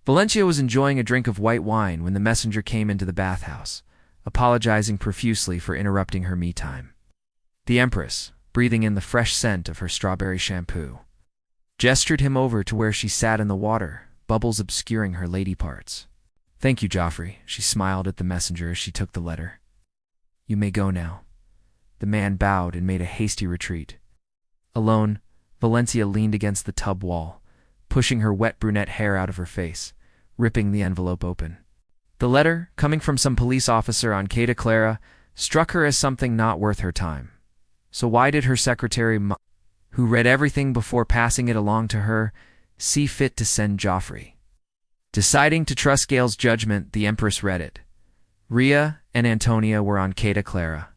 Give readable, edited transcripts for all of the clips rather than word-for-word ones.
Valencia was enjoying a drink of white wine when the messenger came into the bathhouse, apologizing profusely for interrupting her me-time. The Empress, breathing in the fresh scent of her strawberry shampoo, gestured him over to where she sat in the water, bubbles obscuring her lady parts. "Thank you, Joffrey," she smiled at the messenger as she took the letter. "You may go now." The man bowed and made a hasty retreat. Alone, Valencia leaned against the tub wall, pushing her wet brunette hair out of her face, ripping the envelope open. The letter, coming from some police officer on Quai de Clara, struck her as something not worth her time. So why did her secretary, who read everything before passing it along to her, see fit to send Joffrey? Deciding to trust Gale's judgment, the Empress read it. Rhea and Antonia were on Quai de Clara,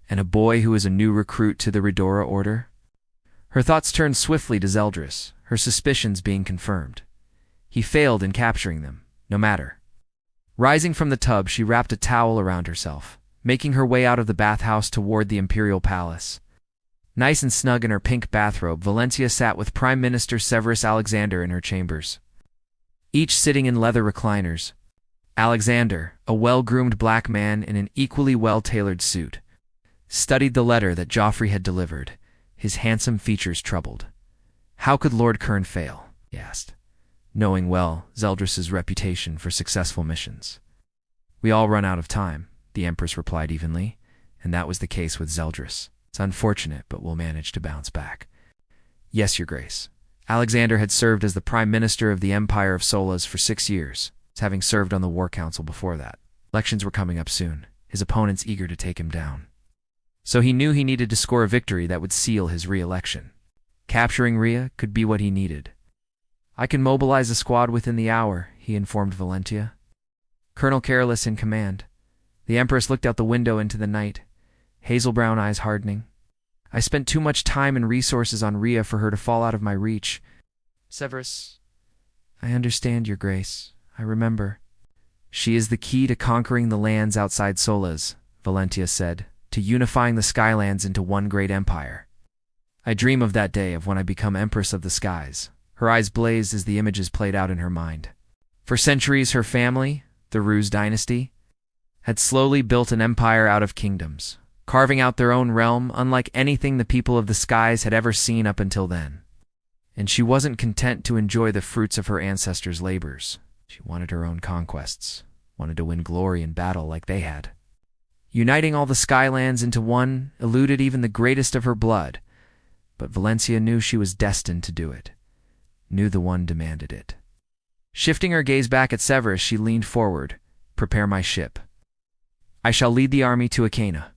and a boy who is a new recruit to the Redora Order? Her thoughts turned swiftly to Zeldris, her suspicions being confirmed. He failed in capturing them, no matter. Rising from the tub, she wrapped a towel around herself, making her way out of the bathhouse toward the Imperial Palace. Nice and snug in her pink bathrobe, Valencia sat with Prime Minister Severus Alexander in her chambers, each sitting in leather recliners. Alexander, a well-groomed black man in an equally well-tailored suit, studied the letter that Joffrey had delivered, his handsome features troubled. How could Lord Kern fail? He asked, knowing well Zeldris's reputation for successful missions. "We all run out of time," the Empress replied evenly, and that was the case with Zeldris. "It's unfortunate, but we'll manage to bounce back." "Yes, Your Grace." Alexander had served as the Prime Minister of the Empire of Solas for 6 years, having served on the War Council before that. Elections were coming up soon, his opponents eager to take him down. So he knew he needed to score a victory that would seal his re-election. Capturing Rhea could be what he needed. "I can mobilize a squad within the hour," he informed Valencia. "Colonel Careless in command." The Empress looked out the window into the night, hazel brown eyes hardening. "I spent too much time and resources on Rhea for her to fall out of my reach." "Severus." "I understand, Your Grace. I remember." "She is the key to conquering the lands outside Solas," Valencia said, "to unifying the Skylands into one great empire. I dream of that day of when I become Empress of the Skies." Her eyes blazed as the images played out in her mind. For centuries, her family, the Ruse dynasty, had slowly built an empire out of kingdoms, carving out their own realm unlike anything the people of the skies had ever seen up until then. And she wasn't content to enjoy the fruits of her ancestors' labors. She wanted her own conquests, wanted to win glory in battle like they had. Uniting all the Skylands into one eluded even the greatest of her blood, but Valencia knew she was destined to do it, knew the one demanded it. Shifting her gaze back at Severus, she leaned forward. "Prepare my ship. I shall lead the army to Acana."